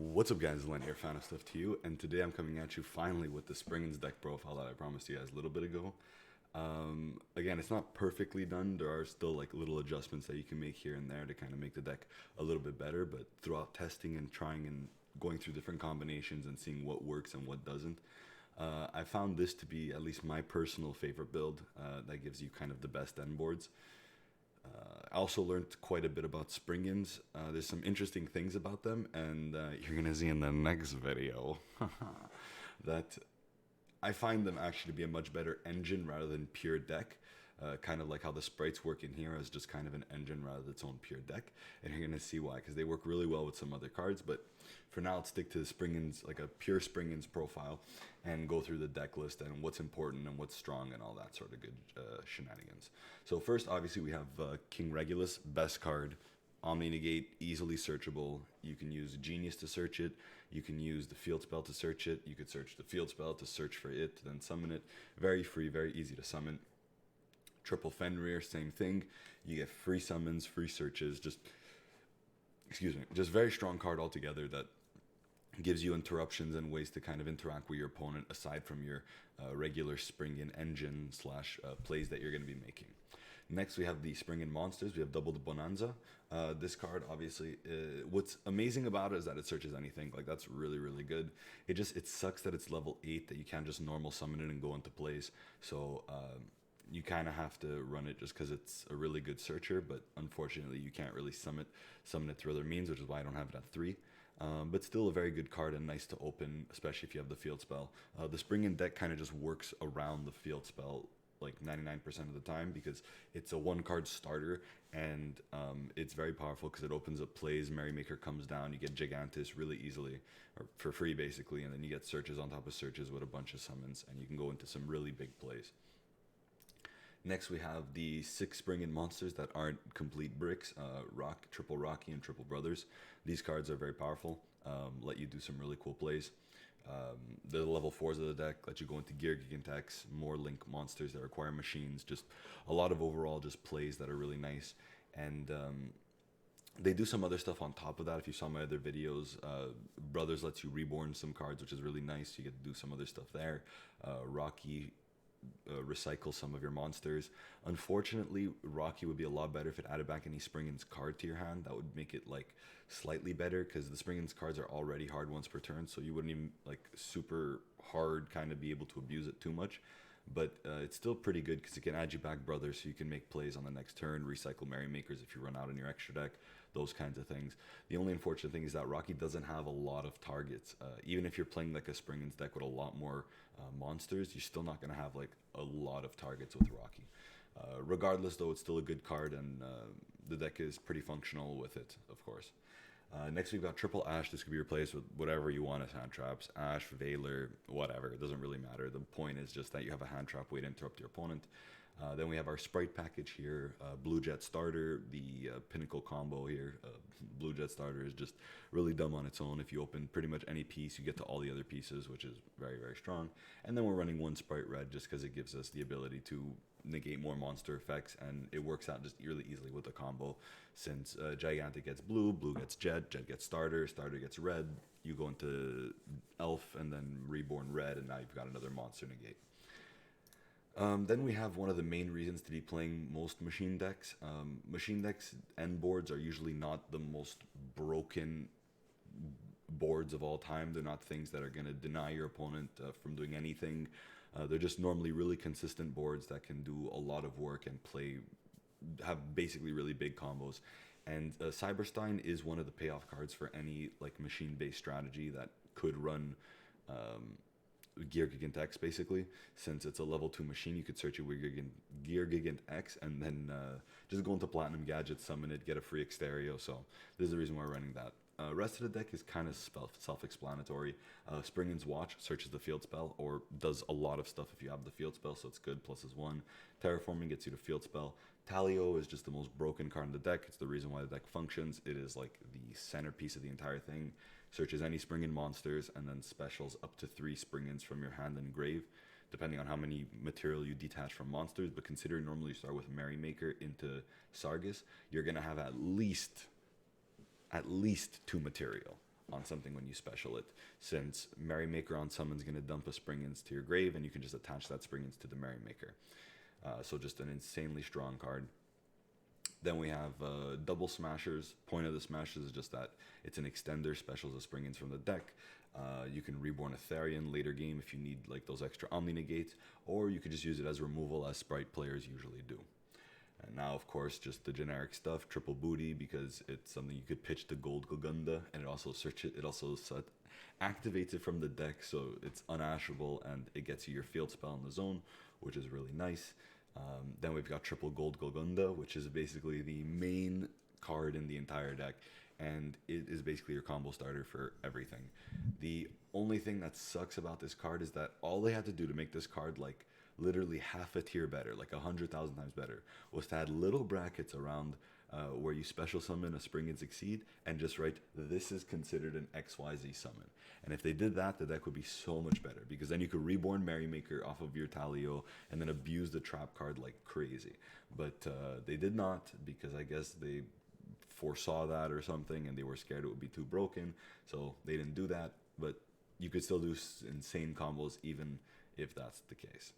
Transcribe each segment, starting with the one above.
What's up, guys? Len here, fan of stuff to you, and today I'm coming at you finally with the Springans deck profile that I promised you guys a little bit ago. Again, it's not perfectly done. There are still like little adjustments that you can make here and there to kind of make the deck a little bit better, but throughout testing and trying and going through different combinations and seeing what works and what doesn't, I found this to be at least my personal favorite build that gives you kind of the best end boards. I also learned quite a bit about Springans. There's some interesting things about them, and you're gonna see in the next video that I find them actually to be a much better engine rather than pure deck. Kind of like how the sprites work in here as just kind of an engine rather than its own pure deck. And you're going to see why, because they work really well with some other cards. But for now, let's stick to the Springans, like a pure Springans profile, and go through the deck list and what's important and what's strong and all that sort of good shenanigans. So first, obviously, we have King Regulus, best card. Omni Negate, easily searchable. You can use Genius to search it. You can use the field spell to search it. You could search the field spell to search for it, to then summon it. Very free, very easy to summon. Triple Fenrir, same thing. You get free summons, free searches. Just very strong card altogether that gives you interruptions and ways to kind of interact with your opponent aside from your regular Springan engine slash plays that you're going to be making. Next, we have the Springan monsters. We have Double the Bonanza. This card, obviously, what's amazing about it is that it searches anything. Like, that's really, really good. It sucks that it's level 8, that you can't just normal summon it and go into plays. So, you kind of have to run it just because it's a really good searcher, but unfortunately you can't really summon it through other means, which is why I don't have it at 3. But still a very good card and nice to open, especially if you have the field spell. The Springan deck kind of just works around the field spell like 99% of the time because it's a one-card starter, and it's very powerful because it opens up plays. Merrymaker comes down, you get Gigantus really easily, or for free basically, and then you get searches on top of searches with a bunch of summons, and you can go into some really big plays. Next, we have the 6 Springin monsters that aren't complete bricks, Triple Rocky and Triple Brothers. These cards are very powerful, let you do some really cool plays. They're the level 4s of the deck, let you go into Gear Gigantex, more Link monsters that require machines, just a lot of overall just plays that are really nice. And they do some other stuff on top of that. If you saw my other videos, Brothers lets you reborn some cards, which is really nice. You get to do some other stuff there. Rocky recycle some of your monsters. Unfortunately, Rocky would be a lot better if it added back any Springans card to your hand. That would make it like slightly better because the Springans cards are already hard once per turn, so you wouldn't even like super hard kind of be able to abuse it too much. But it's still pretty good because it can add you back Brothers, so you can make plays on the next turn, recycle Merrymakers if you run out in your extra deck, those kinds of things. The only unfortunate thing is that Rocky doesn't have a lot of targets. Even if you're playing like a Springans deck with a lot more monsters, you're still not going to have like a lot of targets with Rocky. Regardless, though, it's still a good card, and the deck is pretty functional with it, of course. Next, we've got Triple Ash. This could be replaced with whatever you want as hand traps. Ash, Veiler, whatever. It doesn't really matter. The point is just that you have a hand trap way to interrupt your opponent. Then we have our Sprite package here. Blue Jet Starter, the pinnacle combo here. Blue Jet Starter is just really dumb on its own. If you open pretty much any piece, you get to all the other pieces, which is very, very strong. And then we're running one Sprite Red just because it gives us the ability to negate more monster effects, and it works out just really easily with the combo since Gigantic gets blue, blue gets Jet, Jet gets Starter, Starter gets red. You go into Elf and then Reborn Red, and now you've got another monster negate. Then we have one of the main reasons to be playing most machine decks. Machine decks end boards are usually not the most broken boards of all time. They're not things that are going to deny your opponent from doing anything. They're just normally really consistent boards that can do a lot of work and have basically really big combos. And Cyberstein is one of the payoff cards for any like machine-based strategy that could run Gear Gigant X, basically. Since it's a level 2 machine, you could search it with Gear Gigant X and then just go into Platinum Gadget, summon it, get a free Exterio. So this is the reason why we're running that. Rest of the deck is kind of self-explanatory. Springan's Watch searches the field spell, or does a lot of stuff if you have the field spell, so it's good, plus is 1. Terraforming gets you to field spell. Talio is just the most broken card in the deck. It's the reason why the deck functions. It is like the centerpiece of the entire thing. Searches any Springan monsters, and then specials up to 3 Springans from your hand and grave, depending on how many material you detach from monsters. But considering normally you start with Merrymaker into Sargus, you're going to have at least 2 material. on something when you special it, since Merrymaker on summon's going to dump a Springans to your grave, and you can just attach that Springans to the Merrymaker. So just an insanely strong card. Then we have double smashers. Point of the smashers is just that it's an extender, specials the Springans from the deck. You can reborn a Therian later game if you need like those extra Omni negates, or you could just use it as removal, as Sprite players usually do. And now, of course, just the generic stuff, triple booty, because it's something you could pitch to Gold Gogunda, and it also activates it from the deck, so it's unashable, and it gets you your field spell in the zone, which is really nice. Then we've got triple Gold Gogunda, which is basically the main card in the entire deck, and it is basically your combo starter for everything. The only thing that sucks about this card is that all they had to do to make this card like literally half a tier better, like 100,000 times better, was to add little brackets around where you special summon a Springans Exceed and just write, this is considered an XYZ summon. And if they did that, the deck would be so much better, because then you could reborn Merrymaker off of your Talio and then abuse the trap card like crazy. But they did not, because I guess they foresaw that or something, and they were scared it would be too broken, so they didn't do that. But you could still do insane combos even if that's the case.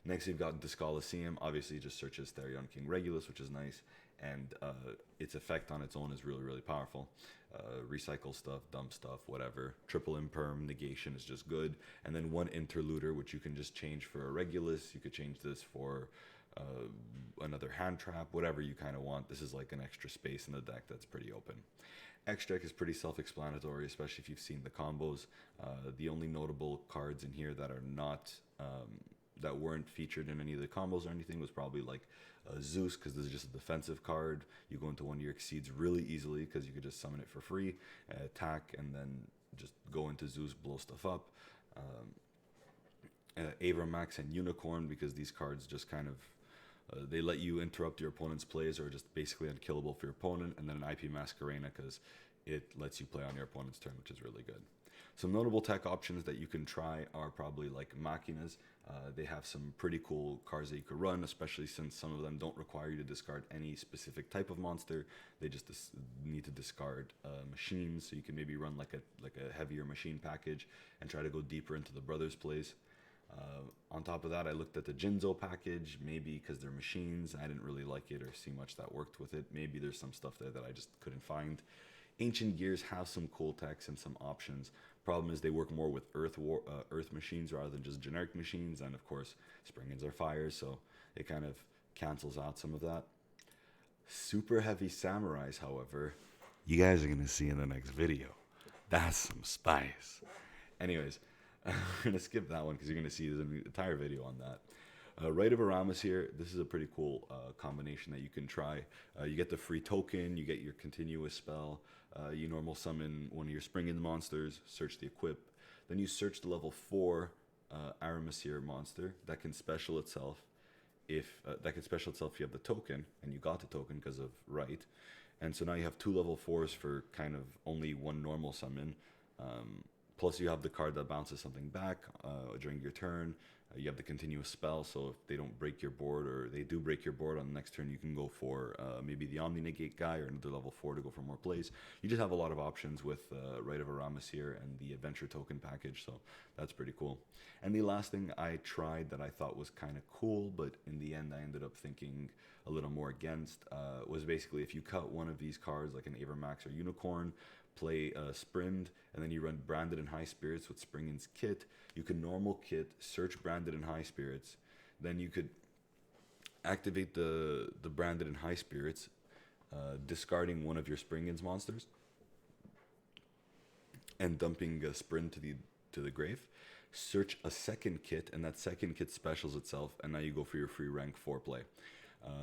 Next, we've got Discoliseum. Obviously, just searches Therion King Regulus, which is nice, and its effect on its own is really, really powerful. Recycle stuff, dump stuff, whatever. Triple Imperm, negation is just good. And then one Interluder, which you can just change for a Regulus. You could change this for another hand trap, whatever you kind of want. This is like an extra space in the deck that's pretty open. X-Deck is pretty self-explanatory, especially if you've seen the combos. The only notable cards in here that are not that weren't featured in any of the combos or anything was probably like Zeus, because this is just a defensive card. You go into one of your Exceeds really easily because you could just summon it for free, attack, and then just go into Zeus, blow stuff up. Avramax and Unicorn, because these cards just kind of they let you interrupt your opponent's plays, or just basically unkillable for your opponent. And then an IP Masquerena, because it lets you play on your opponent's turn, which is really good. Some notable tech options that you can try are probably like Machinas. They have some pretty cool cards that you could run, especially since some of them don't require you to discard any specific type of monster. They just need to discard machines, so you can maybe run like a heavier machine package and try to go deeper into the brothers' plays. On top of that, I looked at the Jinzo package, maybe because they're machines. I didn't really like it or see much that worked with it. Maybe there's some stuff there that I just couldn't find. Ancient Gears have some cool techs and some options. Problem is they work more with earth machines rather than just generic machines, and of course Springans are fire, so it kind of cancels out some of that. Super heavy samurais, however, you guys are gonna see in the next video. That's some spice. Anyways, we're gonna skip that one because you're gonna see there's an entire video on that. Rite of Aramis here, this is a pretty cool combination that you can try. You get the free token, you get your continuous spell, you normal summon one of your Springans monsters, search the equip, then you search the level 4 Aramis here monster that can special itself if you have the token, and you got the token because of Rite. And so now you have 2 level 4s for kind of only one normal summon. Plus you have the card that bounces something back during your turn. You have the continuous spell, so if they don't break your board, or they do break your board on the next turn, you can go for maybe the Omni Negate guy or another level 4 to go for more plays. You just have a lot of options with Rite of Aramis here and the Adventure Token package, so that's pretty cool. And the last thing I tried that I thought was kind of cool, but in the end I ended up thinking a little more against, was basically if you cut one of these cards, like an Avramax or Unicorn, play Sprimmed, and then you run Branded and High Spirits with Springans Kit. You can normal kit, search Branded and High Spirits, then you could activate the Branded and High Spirits, discarding one of your Springans monsters, and dumping a Sprint to the grave. Search a second kit, and that second kit specials itself, and now you go for your free rank 4 play.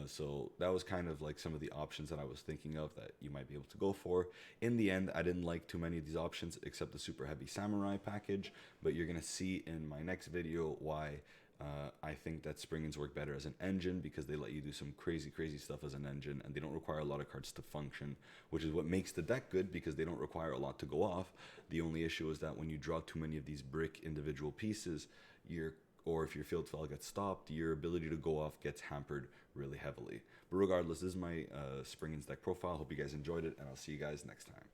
So that was kind of like some of the options that I was thinking of that you might be able to go for. In the end, I didn't like too many of these options except the super heavy samurai package, but you're going to see in my next video why I think that Springans work better as an engine, because they let you do some crazy stuff as an engine, and they don't require a lot of cards to function, which is what makes the deck good, because they don't require a lot to go off. The only issue is that when you draw too many of these brick individual pieces, or if your field spell gets stopped, your ability to go off gets hampered really heavily. But regardless, this is my Springans deck profile. Hope you guys enjoyed it, and I'll see you guys next time.